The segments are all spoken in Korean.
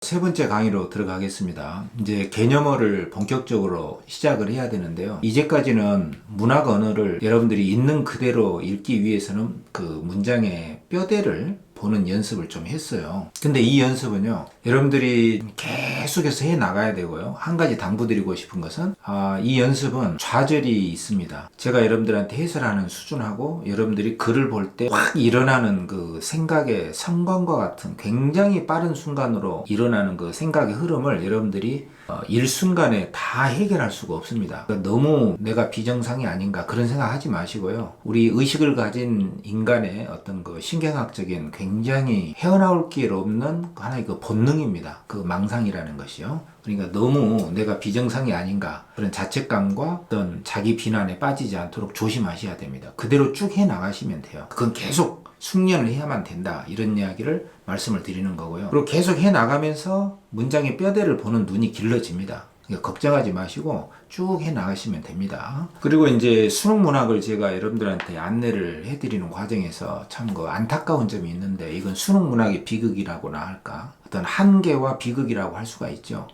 세 번째 강의로 들어가겠습니다. 이제 개념어를 본격적으로 시작을 해야 되는데요. 이제까지는 문학 언어를 여러분들이 있는 그대로 읽기 위해서는 그 문장의 뼈대를 보는 연습을 좀 했어요. 근데 이 연습은요, 여러분들이 계속해서 해 나가야 되고요. 한 가지 당부드리고 싶은 것은, 이 연습은 좌절이 있습니다. 제가 여러분들한테 해설하는 수준하고 여러분들이 글을 볼 때 확 일어나는 그 생각의 성광과 같은 굉장히 빠른 순간으로 일어나는 그 생각의 흐름을 여러분들이 일순간에 다 해결할 수가 없습니다. 그러니까 너무 내가 비정상이 아닌가 그런 생각하지 마시고요. 우리 의식을 가진 인간의 어떤 그 신경학적인 굉장히 헤어나올 길 없는 하나의 그 본능입니다. 그 망상이라는 것이요. 그러니까 너무 내가 비정상이 아닌가 그런 자책감과 어떤 자기 비난에 빠지지 않도록 조심하셔야 됩니다. 그대로 쭉 해 나가시면 돼요. 그건 계속 숙련을 해야만 된다, 이런 이야기를 말씀을 드리는 거고요. 그리고 계속 해 나가면서 문장의 뼈대를 보는 눈이 길러집니다. 그러니까 걱정하지 마시고 쭉 해 나가시면 됩니다. 그리고 이제 수능 문학을 제가 여러분들한테 안내를 해드리는 과정에서 참 그 안타까운 점이 있는데, 이건 수능 문학의 비극이라고나 할까, 어떤 한계와 비극이라고 할 수가 있죠.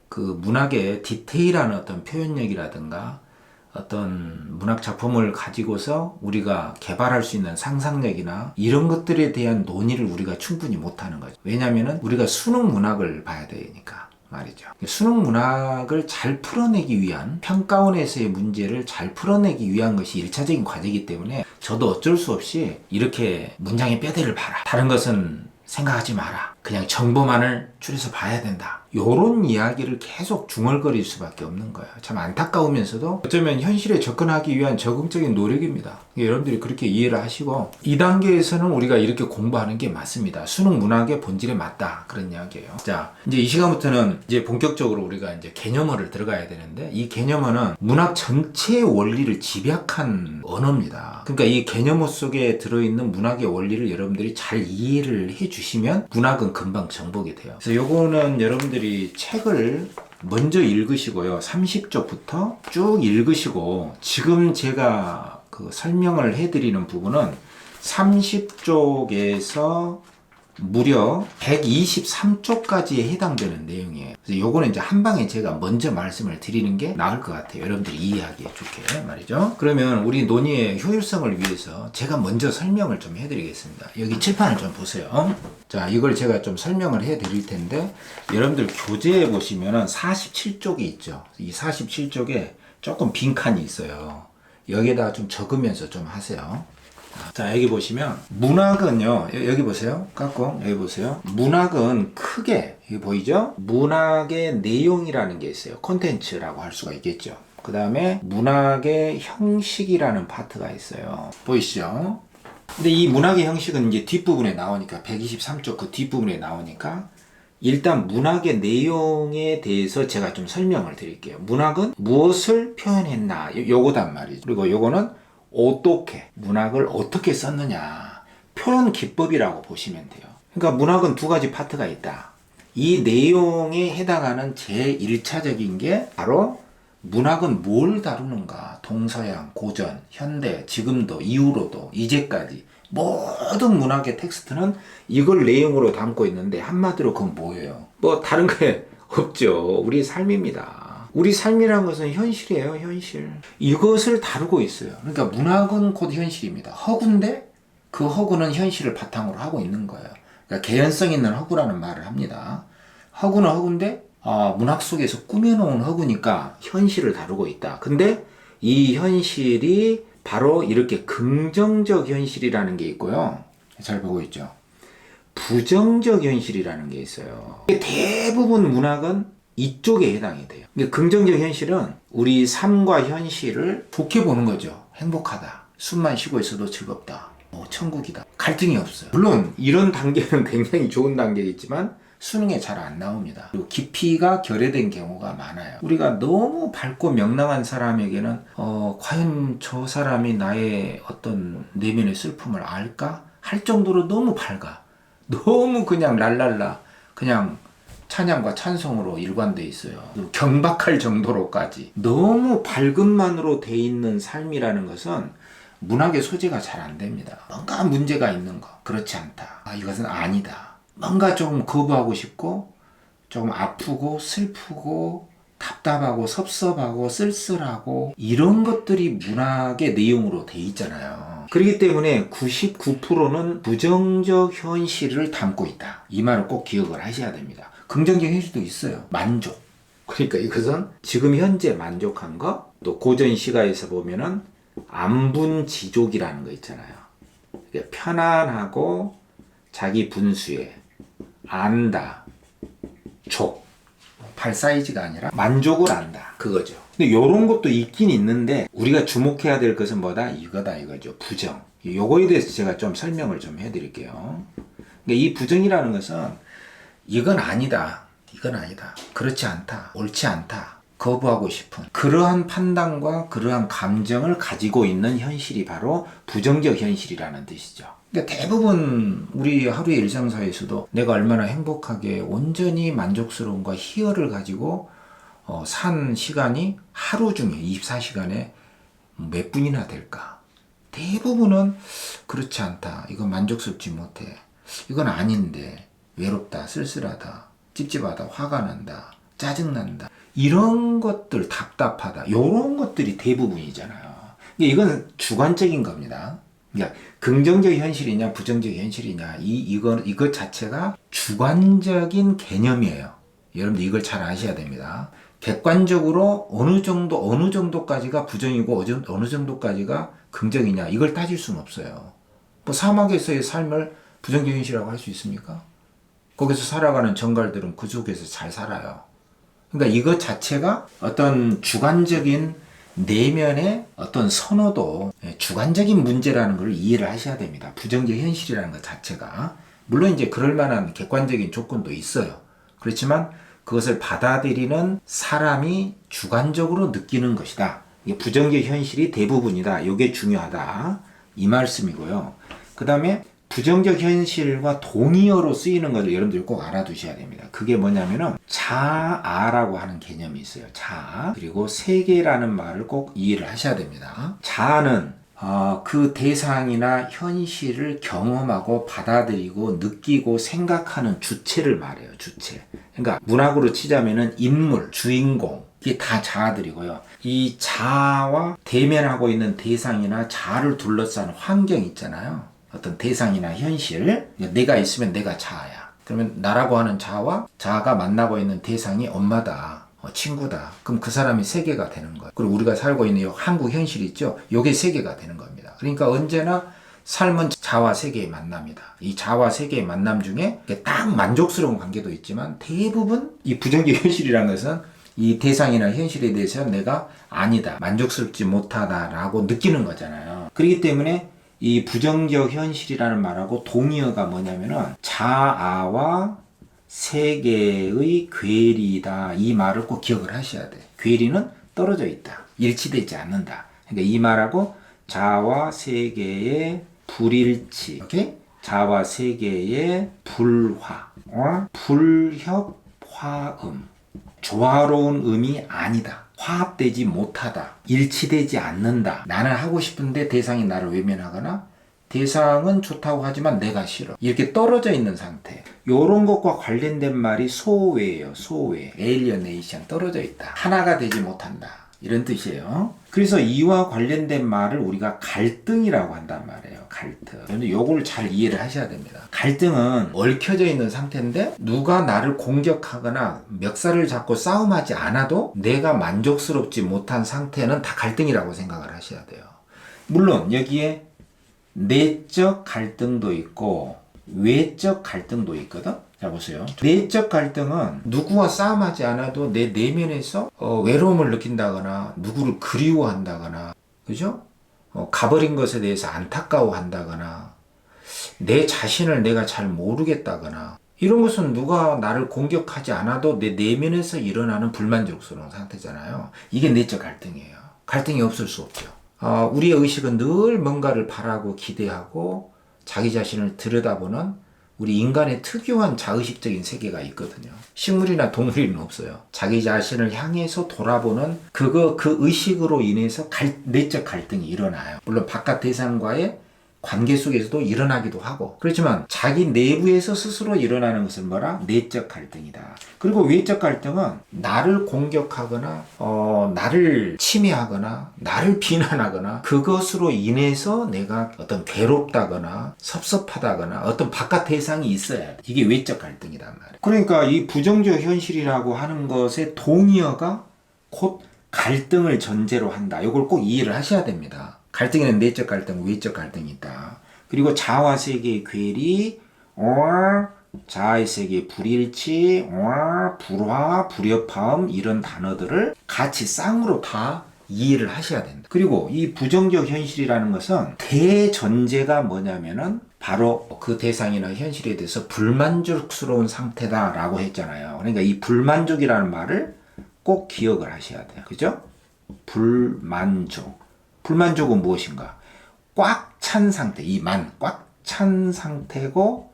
그 문학의 디테일한 어떤 표현력이라든가 어떤 문학 작품을 가지고서 우리가 개발할 수 있는 상상력이나 이런 것들에 대한 논의를 우리가 충분히 못하는 거죠. 왜냐하면 우리가 수능 문학을 봐야 되니까 말이죠. 수능 문학을 잘 풀어내기 위한, 평가원에서의 문제를 잘 풀어내기 위한 것이 1차적인 과제이기 때문에 저도 어쩔 수 없이 이렇게 문장의 뼈대를 봐라, 다른 것은 생각하지 마라, 그냥 정보만을 추려서 봐야 된다, 요런 이야기를 계속 중얼거릴 수밖에 없는 거예요. 참 안타까우면서도 어쩌면 현실에 접근하기 위한 적극적인 노력입니다. 여러분들이 그렇게 이해를 하시고, 2단계에서는 우리가 이렇게 공부하는 게 맞습니다. 수능 문학의 본질에 맞다, 그런 이야기예요. 자, 이제 이 시간부터는 이제 본격적으로 우리가 이제 개념어를 들어가야 되는데, 이 개념어는 문학 전체의 원리를 집약한 언어입니다. 그러니까 이 개념어 속에 들어있는 문학의 원리를 여러분들이 잘 이해를 해주시면 문학은 금방 정복이 돼요. 그래서 요거는 여러분들이 책을 먼저 읽으시고요. 30쪽부터 쭉 읽으시고, 지금 제가 그 설명을 해드리는 부분은 30쪽에서 무려 123쪽까지에 해당되는 내용이에요. 그래서 요거는 이제 한 방에 제가 먼저 말씀을 드리는 게 나을 것 같아요. 여러분들이 이해하기에 좋게 말이죠. 그러면 우리 논의의 효율성을 위해서 제가 먼저 설명을 좀 해드리겠습니다. 여기 칠판을 좀 보세요. 자, 이걸 제가 좀 설명을 해드릴 텐데, 여러분들 교재에 보시면은 47쪽이 있죠. 이 47쪽에 조금 빈칸이 있어요. 여기에다가 좀 적으면서 좀 하세요. 자, 여기 보시면 문학은요, 여기 보세요. 깍꿍, 여기 보세요. 문학은 크게, 여기 보이죠? 문학의 내용이라는 게 있어요. 콘텐츠라고 할 수가 있겠죠. 그 다음에 문학의 형식이라는 파트가 있어요. 보이시죠? 근데 이 문학의 형식은 이제 뒷부분에 나오니까, 123쪽 그 뒷부분에 나오니까, 일단 문학의 내용에 대해서 제가 좀 설명을 드릴게요. 문학은 무엇을 표현했나, 요거단 말이죠. 그리고 요거는 어떻게, 문학을 어떻게 썼느냐, 표현 기법이라고 보시면 돼요. 그러니까 문학은 두 가지 파트가 있다. 이 내용에 해당하는 제1차적인 게 바로 문학은 뭘 다루는가, 동서양, 고전, 현대, 지금도, 이후로도, 이제까지 모든 문학의 텍스트는 이걸 내용으로 담고 있는데, 한마디로 그건 뭐예요? 뭐 다른 게 없죠. 우리 삶입니다. 우리 삶이라는 것은 현실이에요, 현실. 이것을 다루고 있어요. 그러니까 문학은 곧 현실입니다. 허구인데 그 허구는 현실을 바탕으로 하고 있는 거예요. 그러니까 개연성 있는 허구라는 말을 합니다. 허구는 허구인데 문학 속에서 꾸며놓은 허구니까 현실을 다루고 있다. 근데 이 현실이 바로 이렇게 긍정적 현실이라는 게 있고요. 잘 보고 있죠. 부정적 현실이라는 게 있어요. 대부분 문학은 이쪽에 해당이 돼요. 긍정적 현실은 우리 삶과 현실을 좋게 보는 거죠. 행복하다, 숨만 쉬고 있어도 즐겁다, 천국이다, 갈등이 없어요. 물론 이런 단계는 굉장히 좋은 단계겠지만 수능에 잘 안 나옵니다. 그리고 깊이가 결여된 경우가 많아요. 우리가 너무 밝고 명랑한 사람에게는 과연 저 사람이 나의 어떤 내면의 슬픔을 알까? 할 정도로 너무 밝아. 너무 그냥 랄랄라, 그냥 찬양과 찬송으로 일관되어 있어요. 경박할 정도로까지. 너무 밝음만으로 돼 있는 삶이라는 것은 문학의 소재가 잘 안 됩니다. 뭔가 문제가 있는 거, 그렇지 않다, 이것은 아니다, 뭔가 좀 거부하고 싶고 조금 아프고 슬프고 답답하고 섭섭하고 쓸쓸하고 이런 것들이 문학의 내용으로 돼 있잖아요. 그렇기 때문에 99%는 부정적 현실을 담고 있다. 이 말을 꼭 기억을 하셔야 됩니다. 긍정적 현실도 있어요. 만족. 그러니까 이것은 지금 현재 만족한 거, 또 고전 시가에서 보면은 안분지족이라는 거 있잖아요. 편안하고 자기 분수에 안다, 족. 발 사이즈가 아니라 만족을 안다. 그거죠. 근데 이런 것도 있긴 있는데 우리가 주목해야 될 것은 뭐다? 이거다 이거죠. 부정. 요거에 대해서 제가 좀 설명을 좀 해드릴게요. 그러니까 이 부정이라는 것은 이건 아니다. 이건 아니다. 그렇지 않다. 옳지 않다. 거부하고 싶은 그러한 판단과 그러한 감정을 가지고 있는 현실이 바로 부정적 현실이라는 뜻이죠. 그러니까 대부분 우리 하루의 일상사에서도 내가 얼마나 행복하게 온전히 만족스러움과 희열을 가지고 산 시간이 하루 중에 24시간에 몇 분이나 될까? 대부분은 그렇지 않다. 이건 만족스럽지 못해. 이건 아닌데 외롭다, 쓸쓸하다, 찝찝하다, 화가 난다, 짜증난다. 이런 것들, 답답하다. 이런 것들이 대부분이잖아요. 이건 주관적인 겁니다. 그러니까 긍정적 현실이냐 부정적 현실이냐 이것 자체가 주관적인 개념이에요. 여러분들 이걸 잘 아셔야 됩니다. 객관적으로 어느 정도까지가 부정이고 어느 정도까지가 긍정이냐 이걸 따질 수는 없어요. 뭐 사막에서의 삶을 부정적 현실이라고 할 수 있습니까? 거기서 살아가는 정갈들은 그 속에서 잘 살아요. 그러니까 이것 자체가 어떤 주관적인 내면의 어떤 선호도, 주관적인 문제라는 걸 이해를 하셔야 됩니다. 부정적 현실이라는 것 자체가. 물론 이제 그럴 만한 객관적인 조건도 있어요. 그렇지만 그것을 받아들이는 사람이 주관적으로 느끼는 것이다. 이게 부정적 현실이 대부분이다. 이게 중요하다. 이 말씀이고요. 그 다음에 부정적 현실과 동의어로 쓰이는 것을 여러분들이 꼭 알아두셔야 됩니다. 그게 뭐냐면은 자아라고 하는 개념이 있어요. 자아. 그리고 세계라는 말을 꼭 이해를 하셔야 됩니다. 자아는 그 대상이나 현실을 경험하고 받아들이고 느끼고 생각하는 주체를 말해요. 주체. 그러니까 문학으로 치자면은 인물, 주인공 이게 다 자아들이고요. 이 자아와 대면하고 있는 대상이나 자아를 둘러싼 환경 있잖아요. 어떤 대상이나 현실, 내가 있으면 내가 자아야. 그러면 나라고 하는 자아와 자아가 만나고 있는 대상이 엄마다, 친구다. 그럼 그 사람이 세계가 되는 거예요. 그리고 우리가 살고 있는 이 한국 현실 있죠? 이게 세계가 되는 겁니다. 그러니까 언제나 삶은 자아와 세계의 만남이다. 이 자아와 세계의 만남 중에 딱 만족스러운 관계도 있지만 대부분 이 부정적 현실이라는 것은 이 대상이나 현실에 대해서 내가 아니다, 만족스럽지 못하다라고 느끼는 거잖아요. 그렇기 때문에 이 부정적 현실이라는 말하고 동의어가 뭐냐면은 자아와 세계의 괴리다. 이 말을 꼭 기억을 하셔야 돼. 괴리는 떨어져 있다. 일치되지 않는다. 그러니까 이 말하고 자아와 세계의 불일치, 오케이? 자아와 세계의 불화, 불협, 화음. 조화로운 음이 아니다. 화합되지 못하다. 일치되지 않는다. 나는 하고 싶은데 대상이 나를 외면하거나 대상은 좋다고 하지만 내가 싫어. 이렇게 떨어져 있는 상태. 이런 것과 관련된 말이 소외예요. 소외. alienation. 떨어져 있다. 하나가 되지 못한다. 이런 뜻이에요. 그래서 이와 관련된 말을 우리가 갈등이라고 한단 말이에요. 갈등. 여러분 요걸 잘 이해를 하셔야 됩니다. 갈등은 얽혀져 있는 상태인데 누가 나를 공격하거나 멱살을 잡고 싸움하지 않아도 내가 만족스럽지 못한 상태는 다 갈등이라고 생각을 하셔야 돼요. 물론 여기에 내적 갈등도 있고 외적 갈등도 있거든. 자 보세요. 내적 갈등은 누구와 싸움하지 않아도 내 내면에서 외로움을 느낀다거나 누구를 그리워한다거나 그죠? 가버린 것에 대해서 안타까워한다거나 내 자신을 내가 잘 모르겠다거나 이런 것은 누가 나를 공격하지 않아도 내 내면에서 일어나는 불만족스러운 상태잖아요. 이게 내적 갈등이에요. 갈등이 없을 수 없죠. 우리의 의식은 늘 뭔가를 바라고 기대하고 자기 자신을 들여다보는 우리 인간의 특유한 자의식적인 세계가 있거든요. 식물이나 동물에는 없어요. 자기 자신을 향해서 돌아보는 그 의식으로 인해서 내적 갈등이 일어나요. 물론 바깥 대상과의 관계 속에서도 일어나기도 하고 그렇지만 자기 내부에서 스스로 일어나는 것은 뭐라? 내적 갈등이다. 그리고 외적 갈등은 나를 공격하거나 나를 침해하거나 나를 비난하거나 그것으로 인해서 내가 어떤 괴롭다거나 섭섭하다거나 어떤 바깥 대상이 있어야 돼. 이게 외적 갈등이란 말이야. 그러니까 이 부정적 현실이라고 하는 것의 동의어가 곧 갈등을 전제로 한다. 이걸 꼭 이해를 하셔야 됩니다. 갈등에는 내적 갈등, 외적 갈등이 있다. 그리고 자아와 세계의 괴리, 자아의 세계의 불일치, 불화, 불협화음 이런 단어들을 같이 쌍으로 다 이해를 하셔야 된다. 그리고 이 부정적 현실이라는 것은 대전제가 뭐냐면은 바로 그 대상이나 현실에 대해서 불만족스러운 상태다라고 했잖아요. 그러니까 이 불만족이라는 말을 꼭 기억을 하셔야 돼요. 그죠? 불만족. 불만족은 무엇인가? 꽉 찬 상태, 꽉 찬 상태고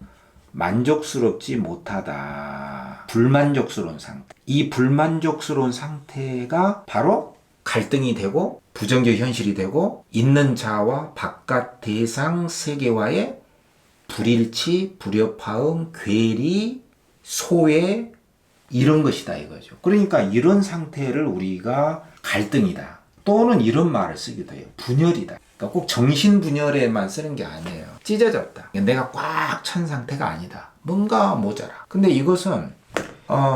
만족스럽지 못하다. 불만족스러운 상태. 이 불만족스러운 상태가 바로 갈등이 되고 부정적 현실이 되고 있는 자와 바깥 대상 세계와의 불일치, 불협화음, 괴리, 소외 이런 것이다 이거죠. 그러니까 이런 상태를 우리가 갈등이다. 또는 이런 말을 쓰기도 해요. 분열이다. 그러니까 꼭 정신분열에만 쓰는 게 아니에요. 찢어졌다. 내가 꽉 찬 상태가 아니다. 뭔가 모자라. 근데 이것은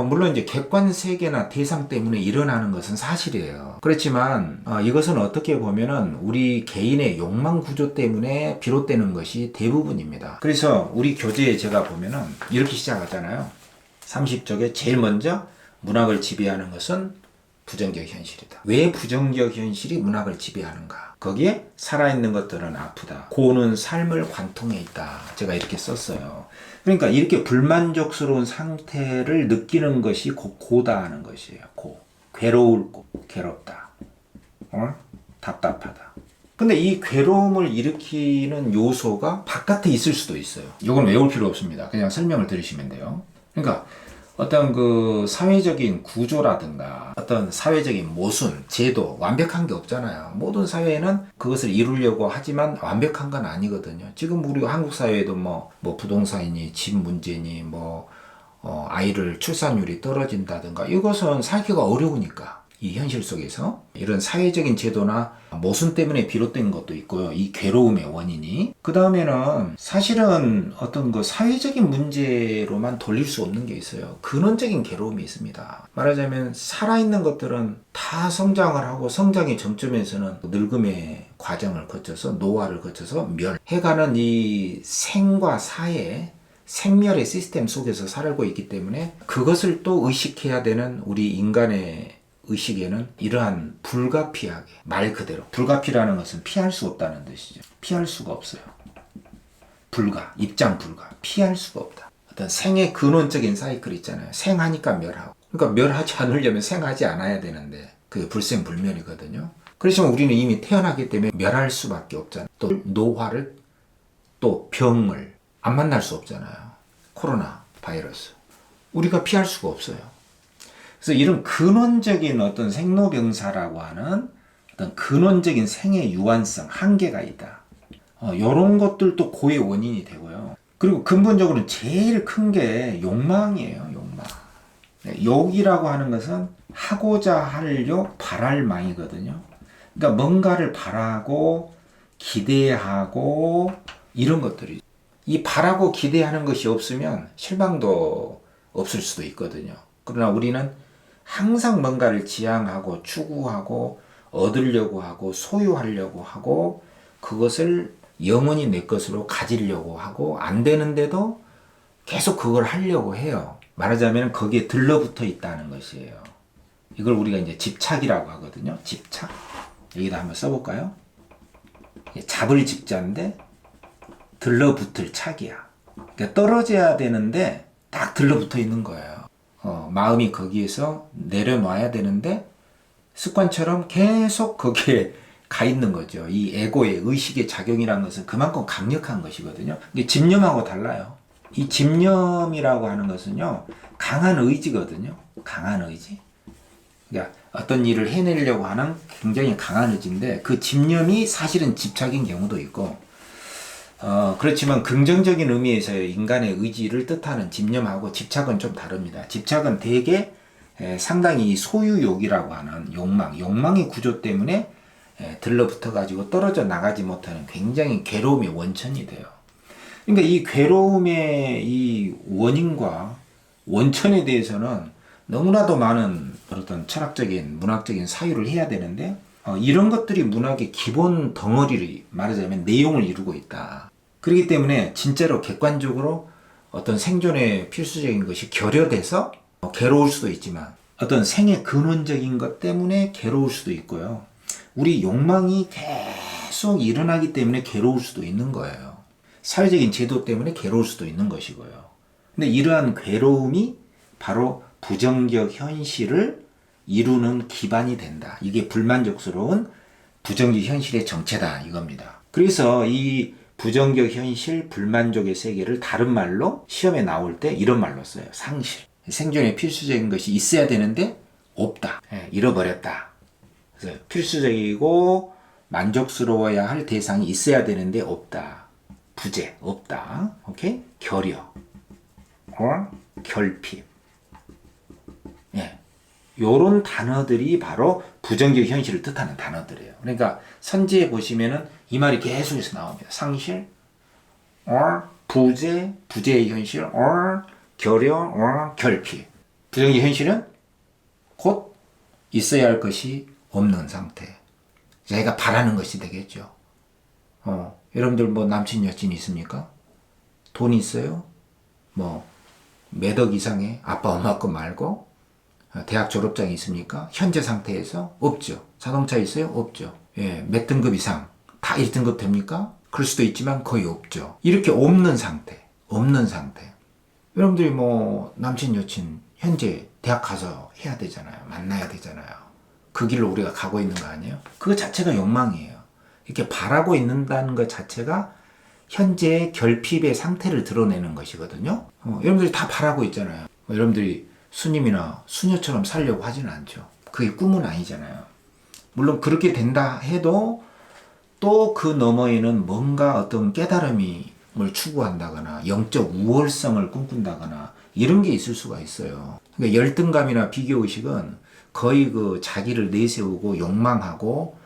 물론 이제 객관 세계나 대상 때문에 일어나는 것은 사실이에요. 그렇지만 이것은 어떻게 보면은 우리 개인의 욕망 구조 때문에 비롯되는 것이 대부분입니다. 그래서 우리 교재에 제가 보면은 이렇게 시작하잖아요. 30쪽에 제일 먼저 문학을 지배하는 것은 부정적 현실이다. 왜 부정적 현실이 문학을 지배하는가? 거기에 살아있는 것들은 아프다. 고는 삶을 관통해 있다. 제가 이렇게 썼어요. 그러니까 이렇게 불만족스러운 상태를 느끼는 것이 고다 하는 것이에요. 괴로울 고, 괴롭다. 답답하다. 근데 이 괴로움을 일으키는 요소가 바깥에 있을 수도 있어요. 이건 외울 필요 없습니다. 그냥 설명을 들으시면 돼요. 그러니까 어떤 그 사회적인 구조라든가 어떤 사회적인 모순, 제도 완벽한 게 없잖아요. 모든 사회에는 그것을 이루려고 하지만 완벽한 건 아니거든요. 지금 우리 한국 사회에도 뭐 부동산이니 집 문제니 아이를 출산율이 떨어진다든가 이것은 살기가 어려우니까 이 현실 속에서 이런 사회적인 제도나 모순 때문에 비롯된 것도 있고요. 이 괴로움의 원인이. 그 다음에는 사실은 어떤 그 사회적인 문제로만 돌릴 수 없는 게 있어요. 근원적인 괴로움이 있습니다. 말하자면 살아있는 것들은 다 성장을 하고 성장의 정점에서는 늙음의 과정을 거쳐서 노화를 거쳐서 해가는 이 생과 사회 생멸의 시스템 속에서 살고 있기 때문에 그것을 또 의식해야 되는 우리 인간의 의식에는 이러한 불가피하게 말 그대로 불가피라는 것은 피할 수 없다는 뜻이죠. 피할 수가 없어요. 입장 불가. 피할 수가 없다. 어떤 생의 근원적인 사이클 있잖아요. 생하니까 멸하고. 그러니까 멸하지 않으려면 생하지 않아야 되는데 그게 불생불멸이거든요. 그렇지만 우리는 이미 태어나기 때문에 멸할 수밖에 없잖아요. 또 노화를 또 병을 안 만날 수 없잖아요. 코로나 바이러스. 우리가 피할 수가 없어요. 그래서 이런 근원적인 어떤 생로병사라고 하는 어떤 근원적인 생의 유한성, 한계가 있다. 이런 것들도 고의 원인이 되고요. 그리고 근본적으로 제일 큰 게 욕망이에요. 욕망. 욕이라고 하는 것은 하고자 하려 바랄 망이거든요. 그러니까 뭔가를 바라고 기대하고 이런 것들이 이 바라고 기대하는 것이 없으면 실망도 없을 수도 있거든요. 그러나 우리는 항상 뭔가를 지향하고 추구하고 얻으려고 하고 소유하려고 하고 그것을 영원히 내 것으로 가지려고 하고 안 되는데도 계속 그걸 하려고 해요. 말하자면 거기에 들러붙어 있다는 것이에요. 이걸 우리가 이제 집착이라고 하거든요. 집착. 여기다 한번 써볼까요? 잡을 집자인데 들러붙을 착이야. 그러니까 떨어져야 되는데 딱 들러붙어 있는 거예요. 마음이 거기에서 내려놔야 되는데 습관처럼 계속 거기에 가 있는 거죠. 이 에고의 의식의 작용이라는 것은 그만큼 강력한 것이거든요. 근데 집념하고 달라요. 이 집념이라고 하는 것은요, 강한 의지거든요. 강한 의지. 그러니까 어떤 일을 해내려고 하는 굉장히 강한 의지인데 그 집념이 사실은 집착인 경우도 있고 그렇지만 긍정적인 의미에서의 인간의 의지를 뜻하는 집념하고 집착은 좀 다릅니다. 집착은 대개 상당히 소유욕이라고 하는 욕망의 구조 때문에 들러붙어 가지고 떨어져 나가지 못하는 굉장히 괴로움의 원천이 돼요. 그러니까 이 괴로움의 이 원인과 원천에 대해서는 너무나도 많은 어떤 철학적인 문학적인 사유를 해야 되는데 이런 것들이 문학의 기본 덩어리를 말하자면 내용을 이루고 있다. 그렇기 때문에 진짜로 객관적으로 어떤 생존에 필수적인 것이 결여돼서 괴로울 수도 있지만 어떤 생의 근원적인 것 때문에 괴로울 수도 있고요. 우리 욕망이 계속 일어나기 때문에 괴로울 수도 있는 거예요. 사회적인 제도 때문에 괴로울 수도 있는 것이고요. 근데 이러한 괴로움이 바로 부정적 현실을 이루는 기반이 된다. 이게 불만족스러운 부정적 현실의 정체다 이겁니다. 그래서 이 부정적 현실, 불만족의 세계를 다른 말로 시험에 나올 때 이런 말로 써요. 상실. 생존에 필수적인 것이 있어야 되는데 없다. 잃어버렸다. 그래서 필수적이고 만족스러워야 할 대상이 있어야 되는데 없다. 부재, 없다. 오케이? 결여, or 결핍. 요런 단어들이 바로 부정적 현실을 뜻하는 단어들이에요. 그러니까 선지에 보시면은 이 말이 계속해서 나옵니다. 상실, or 부재, 부재의 현실, or 결여, or 결핍. 부정적 현실은 곧 있어야 할 것이 없는 상태. 자기가 바라는 것이 되겠죠. 여러분들 뭐 남친 여친 있습니까? 돈 있어요? 뭐 몇 억 이상의 아빠 엄마 거 말고 대학 졸업장이 있습니까? 현재 상태에서 없죠. 자동차 있어요? 없죠. 몇 등급 이상 다 1등급 됩니까? 그럴 수도 있지만 거의 없죠. 이렇게 없는 상태. 여러분들이 뭐 남친 여친 현재 대학 가서 해야 되잖아요. 만나야 되잖아요. 그 길로 우리가 가고 있는 거 아니에요? 그거 자체가 욕망이에요. 이렇게 바라고 있는다는 것 자체가 현재의 결핍의 상태를 드러내는 것이거든요. 여러분들이 다 바라고 있잖아요. 여러분들이 수님이나 수녀처럼 살려고 하지는 않죠. 그게 꿈은 아니잖아요. 물론 그렇게 된다 해도 또 그 너머에는 뭔가 어떤 깨달음을 추구한다거나 영적 우월성을 꿈꾼다거나 이런 게 있을 수가 있어요. 그러니까 열등감이나 비교의식은 거의 그 자기를 내세우고 욕망하고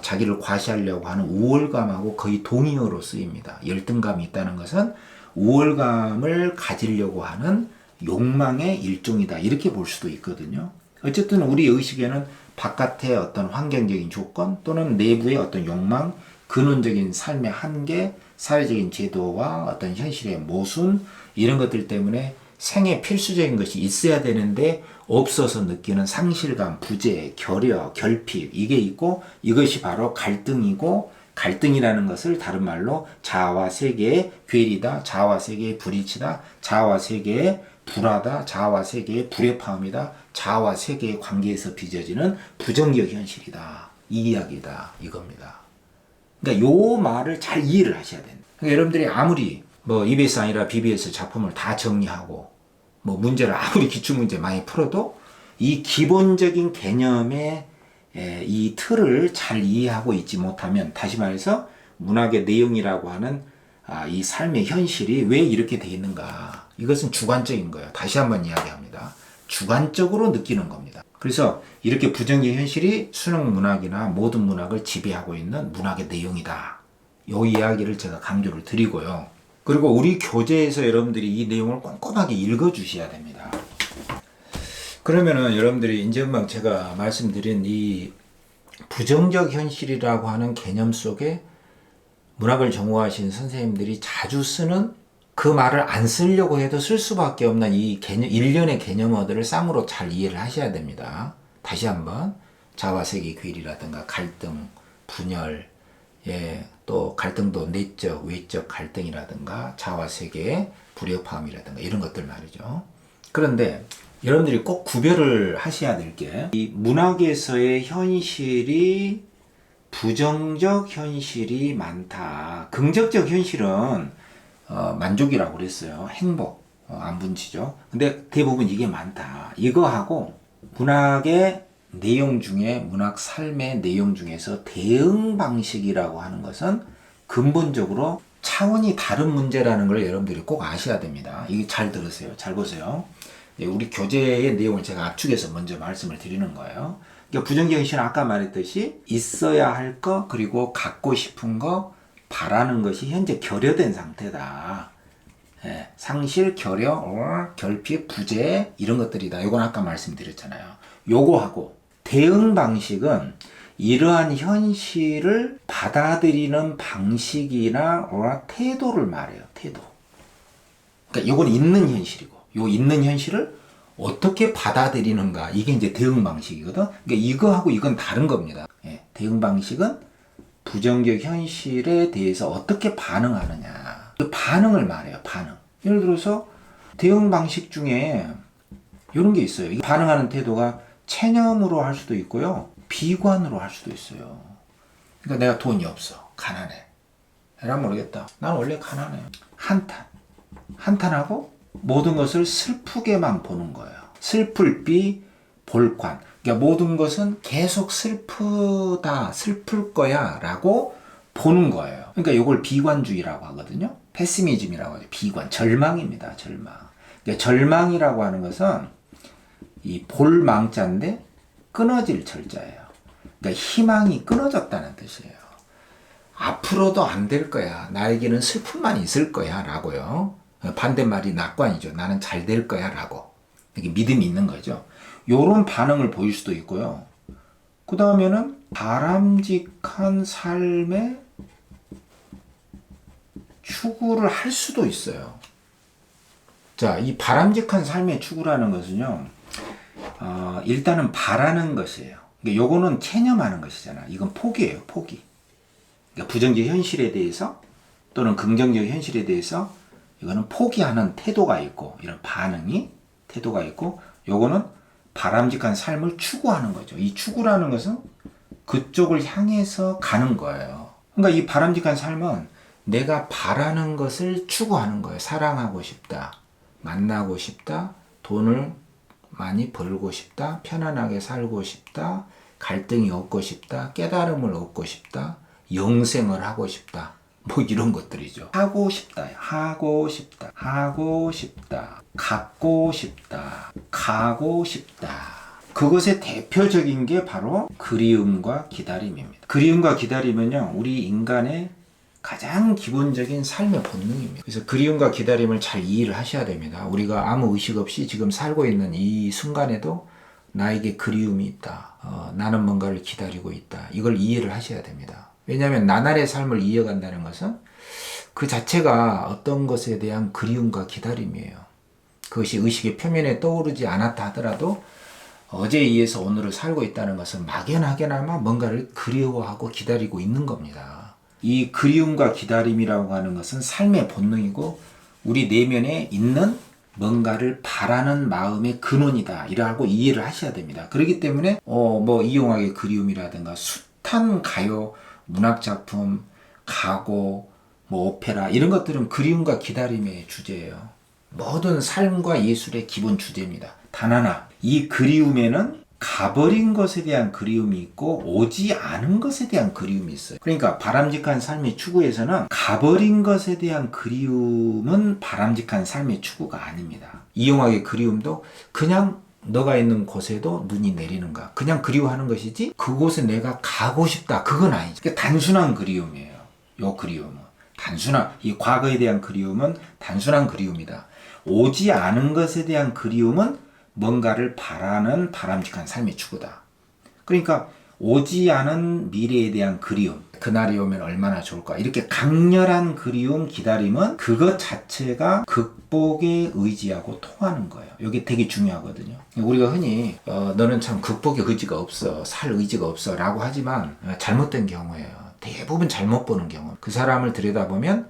자기를 과시하려고 하는 우월감하고 거의 동의어로 쓰입니다. 열등감이 있다는 것은 우월감을 가지려고 하는 욕망의 일종이다. 이렇게 볼 수도 있거든요. 어쨌든 우리 의식에는 바깥의 어떤 환경적인 조건 또는 내부의 어떤 욕망, 근원적인 삶의 한계, 사회적인 제도와 어떤 현실의 모순 이런 것들 때문에 생에 필수적인 것이 있어야 되는데 없어서 느끼는 상실감, 부재, 결여, 결핍 이게 있고 이것이 바로 갈등이고 갈등이라는 것을 다른 말로 자아와 세계의 괴리다, 자아와 세계의 불이치다, 자아와 세계의 불화다, 자아와 세계의 불협화음이다, 자아와 세계의 관계에서 빚어지는 부정적 현실이다. 이 이야기다. 이겁니다. 그러니까 요 말을 잘 이해를 하셔야 된다. 그러니까 여러분들이 아무리 뭐 EBS 아니라 BBS 작품을 다 정리하고 뭐 문제를 아무리 기출문제 많이 풀어도 이 기본적인 개념의 이 틀을 잘 이해하고 있지 못하면 다시 말해서 문학의 내용이라고 하는 이 삶의 현실이 왜 이렇게 돼 있는가 이것은 주관적인 거예요. 다시 한번 이야기합니다. 주관적으로 느끼는 겁니다. 그래서 이렇게 부정적 현실이 수능 문학이나 모든 문학을 지배하고 있는 문학의 내용이다. 이 이야기를 제가 강조를 드리고요. 그리고 우리 교재에서 여러분들이 이 내용을 꼼꼼하게 읽어주셔야 됩니다. 그러면은 여러분들이 이제 금방 제가 말씀드린 이 부정적 현실이라고 하는 개념 속에 문학을 전공하신 선생님들이 자주 쓰는 그 말을 안 쓰려고 해도 쓸 수밖에 없는 이 개념, 일련의 개념어들을 쌍으로 잘 이해를 하셔야 됩니다. 다시 한번 자아와 세계 괴리라든가 갈등, 분열, 또 갈등도 내적, 외적 갈등이라든가 자아와 세계의 불협화음이라든가 이런 것들 말이죠. 그런데 여러분들이 꼭 구별을 하셔야 될 게 이 문학에서의 현실이 부정적 현실이 많다. 긍정적 현실은 만족이라고 그랬어요. 행복, 안분치죠. 근데 대부분 이게 많다. 이거하고 문학의 내용 중에 문학 삶의 내용 중에서 대응 방식이라고 하는 것은 근본적으로 차원이 다른 문제라는 걸 여러분들이 꼭 아셔야 됩니다. 이게 잘 들으세요. 잘 보세요. 우리 교재의 내용을 제가 압축해서 먼저 말씀을 드리는 거예요. 그러니까 부정적 현실은 아까 말했듯이 있어야 할 거, 그리고 갖고 싶은 거, 바라는 것이 현재 결여된 상태다. 예, 상실, 결여, 결핍, 부재 이런 것들이다. 요건 아까 말씀드렸잖아요. 요거하고 대응 방식은 이러한 현실을 받아들이는 방식이나 태도를 말해요. 태도. 그러니까 요건 있는 현실이고, 요 있는 현실을 어떻게 받아들이는가, 이게 이제 대응 방식이거든. 그러니까 이거하고 이건 다른 겁니다. 예, 대응 방식은 부정적 현실에 대해서 어떻게 반응하느냐. 그 반응을 말해요. 반응. 예를 들어서 대응 방식 중에 이런 게 있어요. 반응하는 태도가 체념으로 할 수도 있고요. 비관으로 할 수도 있어요. 그러니까 내가 돈이 없어. 가난해. 에라 모르겠다. 난 원래 가난해. 한탄. 한탄하고 모든 것을 슬프게만 보는 거예요. 슬플 비 볼관. 그러니까 모든 것은 계속 슬프다, 슬플 거야 라고 보는 거예요. 그러니까 이걸 비관주의라고 하거든요. 패시미즘이라고 하죠. 비관, 절망입니다. 절망. 그러니까 절망이라고 하는 것은 이 볼망자인데 끊어질 절자예요. 그러니까 희망이 끊어졌다는 뜻이에요. 앞으로도 안 될 거야. 나에게는 슬픔만 있을 거야 라고요. 반대말이 낙관이죠. 나는 잘 될 거야 라고. 이렇게 믿음이 있는 거죠. 요런 반응을 보일 수도 있고요. 그 다음에는 바람직한 삶의 추구를 할 수도 있어요. 자, 이 바람직한 삶의 추구라는 것은요, 일단은 바라는 것이에요. 그러니까 요거는 체념하는 것이잖아. 이건 포기예요, 포기. 그러니까 부정적 현실에 대해서 또는 긍정적 현실에 대해서 이거는 포기하는 태도가 있고, 이런 반응이 태도가 있고, 요거는 바람직한 삶을 추구하는 거죠. 이 추구라는 것은 그쪽을 향해서 가는 거예요. 그러니까 이 바람직한 삶은 내가 바라는 것을 추구하는 거예요. 사랑하고 싶다, 만나고 싶다, 돈을 많이 벌고 싶다, 편안하게 살고 싶다, 갈등이 없고 싶다, 깨달음을 얻고 싶다, 영생을 하고 싶다. 뭐 이런 것들이죠. 하고 싶다, 하고 싶다, 하고 싶다, 갖고 싶다, 가고 싶다. 그것의 대표적인 게 바로 그리움과 기다림입니다. 그리움과 기다림은요, 우리 인간의 가장 기본적인 삶의 본능입니다. 그래서 그리움과 기다림을 잘 이해를 하셔야 됩니다. 우리가 아무 의식 없이 지금 살고 있는 이 순간에도 나에게 그리움이 있다. 나는 뭔가를 기다리고 있다. 이걸 이해를 하셔야 됩니다. 왜냐하면 나날의 삶을 이어간다는 것은 그 자체가 어떤 것에 대한 그리움과 기다림이에요. 그것이 의식의 표면에 떠오르지 않았다 하더라도 어제에 의해서 오늘을 살고 있다는 것은 막연하게나마 뭔가를 그리워하고 기다리고 있는 겁니다. 이 그리움과 기다림이라고 하는 것은 삶의 본능이고 우리 내면에 있는 뭔가를 바라는 마음의 근원이다. 이라고 이해를 하셔야 됩니다. 그렇기 때문에 뭐 이용학의 그리움이라든가 숱한 가요, 문학작품, 가고, 뭐 오페라 이런 것들은 그리움과 기다림의 주제예요. 모든 삶과 예술의 기본 주제입니다. 단 하나, 이 그리움에는 가버린 것에 대한 그리움이 있고 오지 않은 것에 대한 그리움이 있어요. 그러니까 바람직한 삶의 추구에서는 가버린 것에 대한 그리움은 바람직한 삶의 추구가 아닙니다. 이용학의 그리움도 그냥 너가 있는 곳에도 눈이 내리는가 그냥 그리워하는 것이지 그곳에 내가 가고 싶다 그건 아니죠. 그러니까 단순한 그리움이에요. 요 그리움은 단순한, 이 과거에 대한 그리움은 단순한 그리움이다. 오지 않은 것에 대한 그리움은 뭔가를 바라는 바람직한 삶의 추구다. 그러니까 오지 않은 미래에 대한 그리움, 그날이 오면 얼마나 좋을까, 이렇게 강렬한 그리움, 기다림은 그것 자체가 극복에 의지하고 통하는 거예요. 이게 되게 중요하거든요. 우리가 흔히 너는 참 극복의 의지가 없어, 살 의지가 없어 라고 하지만 잘못된 경우예요. 대부분 잘못 보는 경우. 그 사람을 들여다보면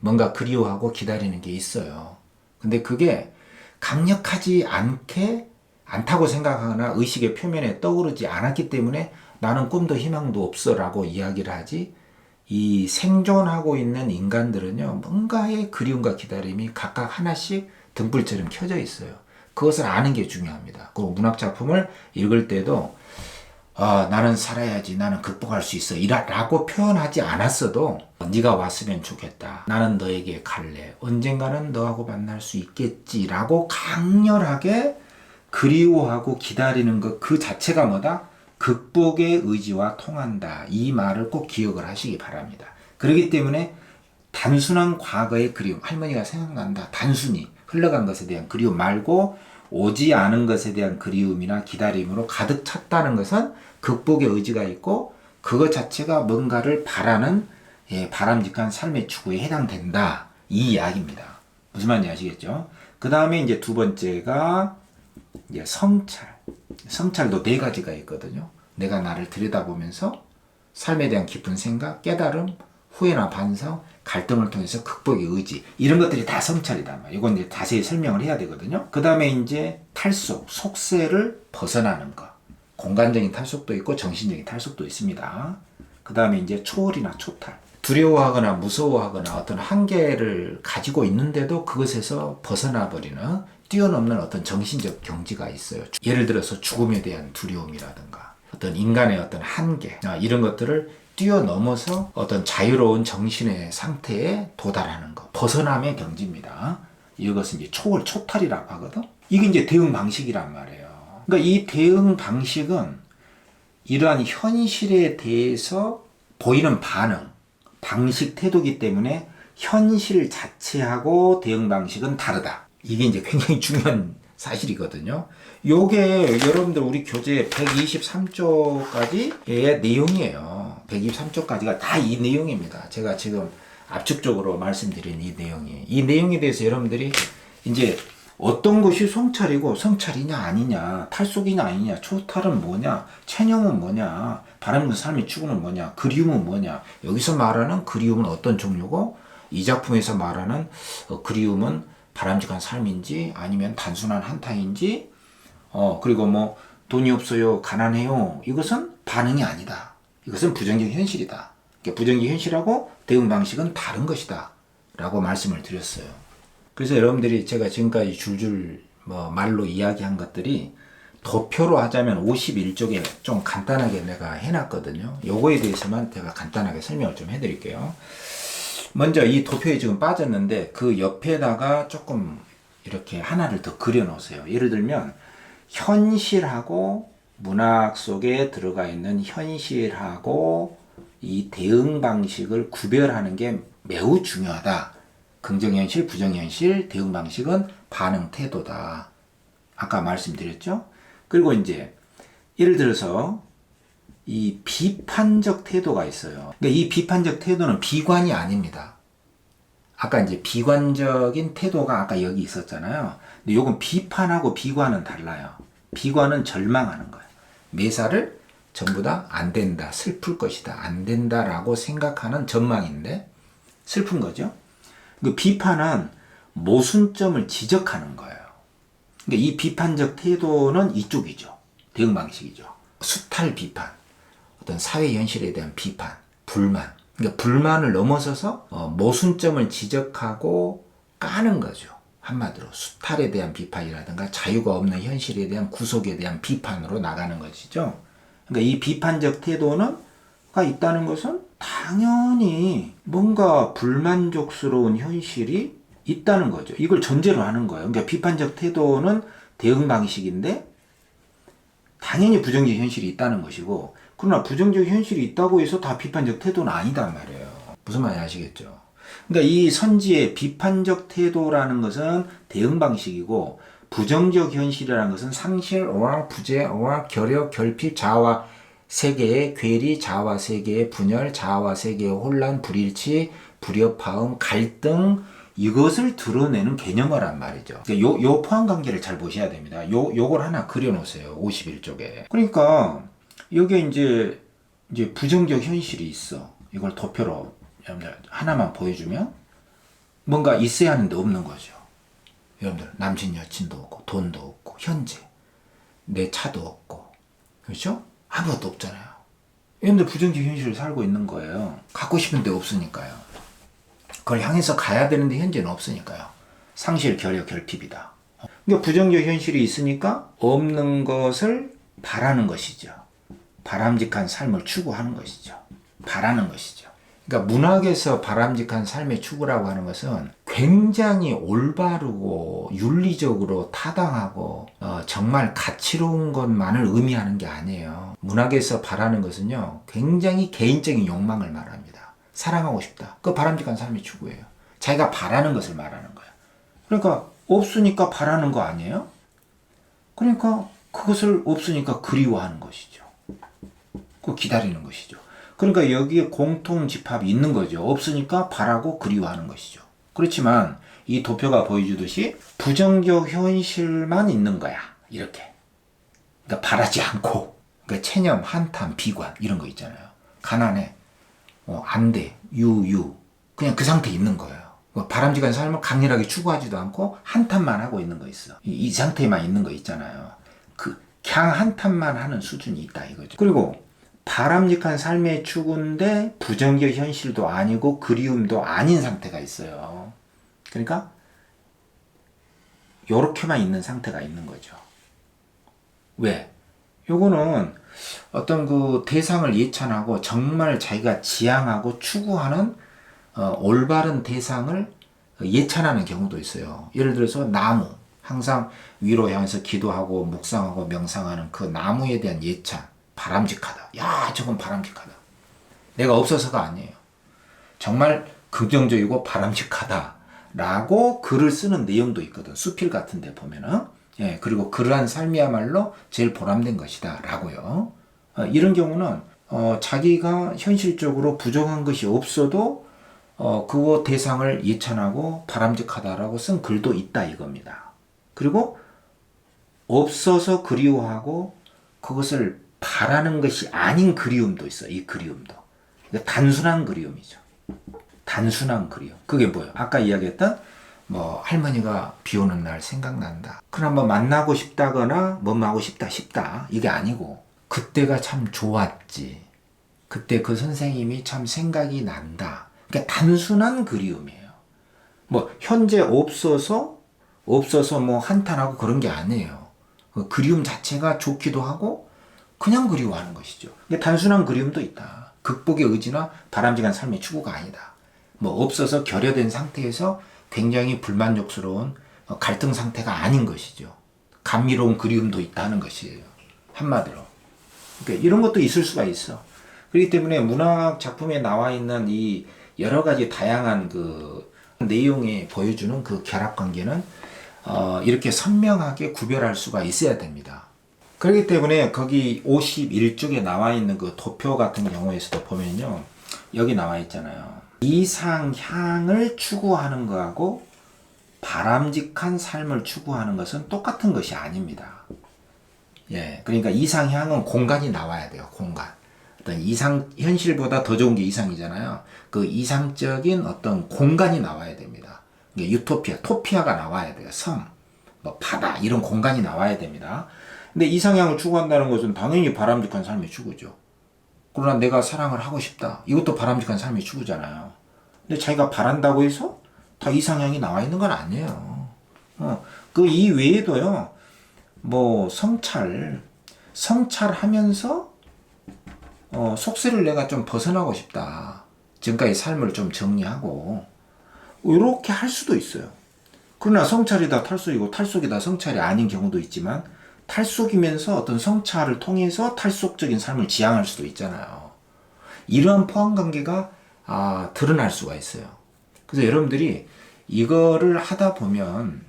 뭔가 그리워하고 기다리는 게 있어요. 근데 그게 강력하지 않다고 생각하거나 의식의 표면에 떠오르지 않았기 때문에 나는 꿈도 희망도 없어 라고 이야기를 하지, 이 생존하고 있는 인간들은요 뭔가의 그리움과 기다림이 각각 하나씩 등불처럼 켜져 있어요. 그것을 아는 게 중요합니다. 그리고 문학작품을 읽을 때도 나는 살아야지, 나는 극복할 수 있어 라고 표현하지 않았어도 네가 왔으면 좋겠다, 나는 너에게 갈래, 언젠가는 너하고 만날 수 있겠지 라고 강렬하게 그리워하고 기다리는 것 그 자체가 뭐다? 극복의 의지와 통한다. 이 말을 꼭 기억을 하시기 바랍니다. 그렇기 때문에 단순한 과거의 그리움, 할머니가 생각난다, 단순히 흘러간 것에 대한 그리움 말고 오지 않은 것에 대한 그리움이나 기다림으로 가득 찼다는 것은 극복의 의지가 있고 그것 자체가 뭔가를 바라는 바람직한 삶의 추구에 해당된다. 이 이야기입니다. 무슨 말인지 아시겠죠? 그 다음에 이제 두 번째가 이제 성찰. 성찰도 네 가지가 있거든요. 내가 나를 들여다보면서 삶에 대한 깊은 생각, 깨달음, 후회나 반성, 갈등을 통해서 극복의 의지, 이런 것들이 다 성찰이단 말이에요. 이건 이제 자세히 설명을 해야 되거든요. 그 다음에 이제 탈속, 속세를 벗어나는 것. 공간적인 탈속도 있고 정신적인 탈속도 있습니다. 그 다음에 이제 초월이나 초탈. 두려워하거나 무서워하거나 어떤 한계를 가지고 있는데도 그것에서 벗어나 버리는, 뛰어넘는 어떤 정신적 경지가 있어요. 예를 들어서 죽음에 대한 두려움이라든가 어떤 인간의 어떤 한계, 이런 것들을 뛰어넘어서 어떤 자유로운 정신의 상태에 도달하는 것, 벗어남의 경지입니다. 이것은 이제 초월, 초탈이라고 하거든. 이게 이제 대응 방식이란 말이에요. 그러니까 이 대응 방식은 이러한 현실에 대해서 보이는 반응, 방식, 태도이기 때문에 현실 자체하고 대응 방식은 다르다. 이게 이제 굉장히 중요한 사실이거든요. 요게 여러분들 우리 교재 123쪽까지의 내용이에요. 123쪽까지가 다 이 내용입니다. 제가 지금 압축적으로 말씀드린 이 내용이. 이 내용에 대해서 여러분들이 이제 어떤 것이 성찰이고 성찰이냐 아니냐, 탈속이냐 아니냐, 초탈은 뭐냐, 체념은 뭐냐, 바람은 삶의 추구는 뭐냐, 그리움은 뭐냐. 여기서 말하는 그리움은 어떤 종류고 이 작품에서 말하는 그리움은 바람직한 삶인지 아니면 단순한 한탕인지, 그리고 뭐 돈이 없어요, 가난해요, 이것은 반응이 아니다. 이것은 부정적 현실이다. 그러니까 부정적 현실하고 대응 방식은 다른 것이다 라고 말씀을 드렸어요. 그래서 여러분들이 제가 지금까지 줄줄 말로 이야기한 것들이 도표로 하자면 51쪽에 좀 간단하게 내가 해놨거든요. 요거에 대해서만 제가 간단하게 설명을 좀 해드릴게요. 먼저 이 도표에 지금 빠졌는데 그 옆에다가 조금 이렇게 하나를 더 그려 놓으세요. 예를 들면 현실하고 문학 속에 들어가 있는 현실하고 이 대응 방식을 구별하는 게 매우 중요하다. 긍정현실, 부정현실, 대응 방식은 반응 태도다. 아까 말씀드렸죠? 그리고 이제 예를 들어서 이 비판적 태도가 있어요. 그러니까 이 비판적 태도는 비관이 아닙니다. 아까 이제 비관적인 태도가 아까 여기 있었잖아요. 근데 요건 비판하고 비관은 달라요. 비관은 절망하는 거예요. 매사를 전부 다 안 된다, 슬플 것이다, 안 된다라고 생각하는 전망인데 슬픈 거죠. 그 비판은 모순점을 지적하는 거예요. 그러니까 이 비판적 태도는 이쪽이죠. 대응 방식이죠. 수탈 비판, 어떤 사회 현실에 대한 비판, 불만. 그러니까 불만을 넘어서서 모순점을 지적하고 까는 거죠. 한마디로 수탈에 대한 비판이라든가 자유가 없는 현실에 대한 구속에 대한 비판으로 나가는 것이죠. 그러니까 이 비판적 태도는 있다는 것은 당연히 뭔가 불만족스러운 현실이 있다는 거죠. 이걸 전제로 하는 거예요. 그러니까 비판적 태도는 대응 방식인데 당연히 부정적 현실이 있다는 것이고, 그러나 부정적 현실이 있다고 해서 다 비판적 태도는 아니단 말이에요. 무슨 말인지 아시겠죠? 그러니까 이 선지의 비판적 태도라는 것은 대응 방식이고 부정적 현실이라는 것은 상실, 부재, 결여, 결핍, 자아와 세계의 괴리, 자아와 세계의 분열, 자아와 세계의 혼란, 불일치, 불협화음, 갈등, 이것을 드러내는 개념어란 말이죠. 그러니까 요 포함 관계를 잘 보셔야 됩니다. 요걸 하나 그려놓으세요. 51쪽에. 그러니까 여기에 이제 부정적 현실이 있어. 이걸 도표로 여러분들 하나만 보여주면 뭔가 있어야 하는데 없는 거죠. 여러분들 남친 여친도 없고 돈도 없고 현재 내 차도 없고, 그렇죠? 아무것도 없잖아요. 여러분들 부정적 현실을 살고 있는 거예요. 갖고 싶은데 없으니까요. 그걸 향해서 가야 되는데 현재는 없으니까요. 상실, 결여, 결핍이다. 그러니까 부정적 현실이 있으니까 없는 것을 바라는 것이죠. 바람직한 삶을 추구하는 것이죠. 바라는 것이죠. 그러니까 문학에서 바람직한 삶의 추구라고 하는 것은 굉장히 올바르고 윤리적으로 타당하고 정말 가치로운 것만을 의미하는 게 아니에요. 문학에서 바라는 것은요, 굉장히 개인적인 욕망을 말합니다. 사랑하고 싶다. 그 바람직한 삶의 추구예요. 자기가 바라는 것을 말하는 거예요. 그러니까 없으니까 바라는 거 아니에요? 그러니까 그것을 없으니까 그리워하는 것이죠. 그 기다리는 것이죠. 그러니까 여기에 공통 집합이 있는 거죠. 없으니까 바라고 그리워하는 것이죠. 그렇지만 이 도표가 보여주듯이 부정적 현실만 있는 거야. 이렇게. 그러니까 바라지 않고, 그러니까 체념, 한탄, 비관 이런 거 있잖아요. 가난해, 안 돼, 유유, 그냥 그 상태에 있는 거예요. 바람직한 삶을 강렬하게 추구하지도 않고 한탄만 하고 있는 거 있어. 이 상태에만 있는 거 있잖아요. 그냥 한탄만 하는 수준이 있다 이거죠. 그리고 바람직한 삶의 추구인데 부정적 현실도 아니고 그리움도 아닌 상태가 있어요. 그러니까 요렇게만 있는 상태가 있는 거죠. 왜? 요거는 어떤 그 대상을 예찬하고 정말 자기가 지향하고 추구하는 올바른 대상을 예찬하는 경우도 있어요. 예를 들어서 나무, 항상 위로 향해서 기도하고 묵상하고 명상하는 그 나무에 대한 예찬, 바람직하다. 야, 저건 바람직하다. 내가 없어서가 아니에요. 정말 긍정적이고 바람직하다 라고 글을 쓰는 내용도 있거든. 수필 같은 데 보면은. 예, 그리고 그러한 삶이야말로 제일 보람된 것이다 라고요. 이런 경우는 자기가 현실적으로 부족한 것이 없어도 그 대상을 예찬하고 바람직하다라고 쓴 글도 있다 이겁니다. 그리고 없어서 그리워하고 그것을 바라는 것이 아닌 그리움도 있어. 이 그리움도. 그러니까 단순한 그리움이죠. 단순한 그리움. 그게 뭐예요? 아까 이야기했던 할머니가 비 오는 날 생각난다. 그럼 만나고 싶다거나 하고 싶다. 이게 아니고 그때가 참 좋았지. 그때 그 선생님이 참 생각이 난다. 그러니까 단순한 그리움이에요. 현재 없어서 한탄하고 그런 게 아니에요. 그 그리움 자체가 좋기도 하고 그냥 그리워하는 것이죠. 그러니까 단순한 그리움도 있다. 극복의 의지나 바람직한 삶의 추구가 아니다. 없어서 결여된 상태에서 굉장히 불만족스러운 갈등 상태가 아닌 것이죠. 감미로운 그리움도 있다는 것이에요. 한마디로. 그러니까 이런 것도 있을 수가 있어. 그렇기 때문에 문학 작품에 나와 있는 이 여러 가지 다양한 그 내용에 보여주는 그 결합관계는 이렇게 선명하게 구별할 수가 있어야 됩니다. 그렇기 때문에 거기 51쪽에 나와 있는 그 도표 같은 경우에서도 보면요. 여기 나와 있잖아요. 이상향을 추구하는 거하고 바람직한 삶을 추구하는 것은 똑같은 것이 아닙니다. 예, 그러니까 이상향은 공간이 나와야 돼요. 공간. 어떤 현실보다 더 좋은 게 이상이잖아요. 그 이상적인 어떤 공간이 나와야 됩니다. 유토피아, 토피아가 나와야 돼요. 섬, 바다 이런 공간이 나와야 됩니다. 근데 이상향을 추구한다는 것은 당연히 바람직한 삶의 추구죠. 그러나 내가 사랑을 하고 싶다. 이것도 바람직한 삶의 추구잖아요. 근데 자기가 바란다고 해서 다 이상향이 나와 있는 건 아니에요. 그 이외에도요. 성찰하면서 속세를 내가 좀 벗어나고 싶다. 지금까지 삶을 좀 정리하고 이렇게 할 수도 있어요. 그러나 성찰이다 탈속이고 탈속이다 성찰이 아닌 경우도 있지만 탈속이면서 어떤 성찰을 통해서 탈속적인 삶을 지향할 수도 있잖아요. 이러한 포함관계가 드러날 수가 있어요. 그래서 여러분들이 이거를 하다 보면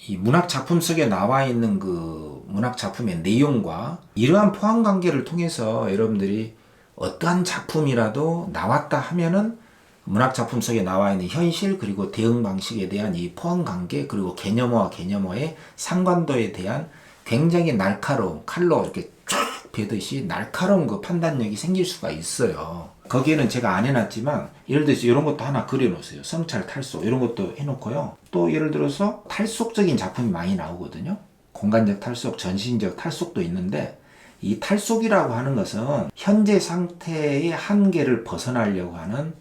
이 문학 작품 속에 나와 있는 그 문학 작품의 내용과 이러한 포함관계를 통해서 여러분들이 어떠한 작품이라도 나왔다 하면은 문학 작품 속에 나와 있는 현실 그리고 대응 방식에 대한 이 포함관계 그리고 개념어와 개념어의 상관도에 대한 굉장히 날카로운 칼로 이렇게 쫙 베듯이 날카로운 그 판단력이 생길 수가 있어요. 거기에는 제가 안 해놨지만 예를 들어서 이런 것도 하나 그려놓으세요. 성찰, 탈속 이런 것도 해놓고요. 또 예를 들어서 탈속적인 작품이 많이 나오거든요. 공간적 탈속, 전신적 탈속도 있는데 이 탈속이라고 하는 것은 현재 상태의 한계를 벗어나려고 하는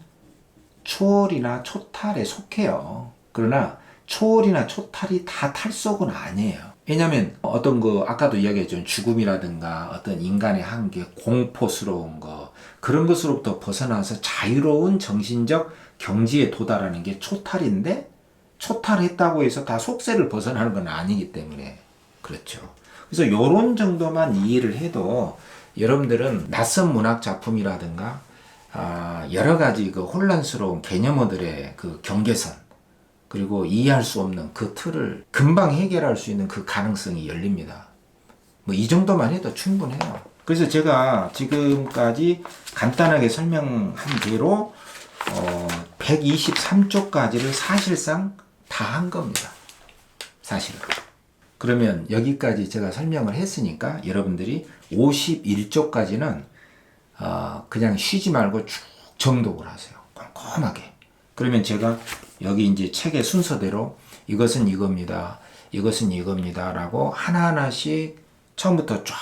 초월이나 초탈에 속해요. 그러나 초월이나 초탈이 다 탈속은 아니에요. 왜냐면 어떤 아까도 이야기했죠. 죽음이라든가 어떤 인간의 한계, 공포스러운 거, 그런 것으로부터 벗어나서 자유로운 정신적 경지에 도달하는 게 초탈인데, 초탈했다고 해서 다 속세를 벗어나는 건 아니기 때문에 그렇죠. 그래서 요런 정도만 이해를 해도 여러분들은 낯선 문학 작품이라든가 여러 가지 혼란스러운 개념어들의 경계선, 그리고 이해할 수 없는 그 틀을 금방 해결할 수 있는 그 가능성이 열립니다. 뭐 이 정도만 해도 충분해요. 그래서 제가 지금까지 간단하게 설명한 대로 123쪽까지를 사실상 다 한 겁니다. 사실은. 그러면 여기까지 제가 설명을 했으니까 여러분들이 51쪽까지는 그냥 쉬지 말고 쭉 정독을 하세요. 꼼꼼하게. 그러면 제가 여기 이제 책의 순서대로 이것은 이겁니다. 이것은 이겁니다. 라고 하나하나씩 처음부터 쫙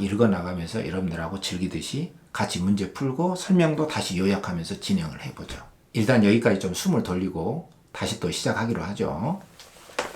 읽어 나가면서 여러분들하고 즐기듯이 같이 문제 풀고 설명도 다시 요약하면서 진행을 해보죠. 일단 여기까지 좀 숨을 돌리고 다시 또 시작하기로 하죠.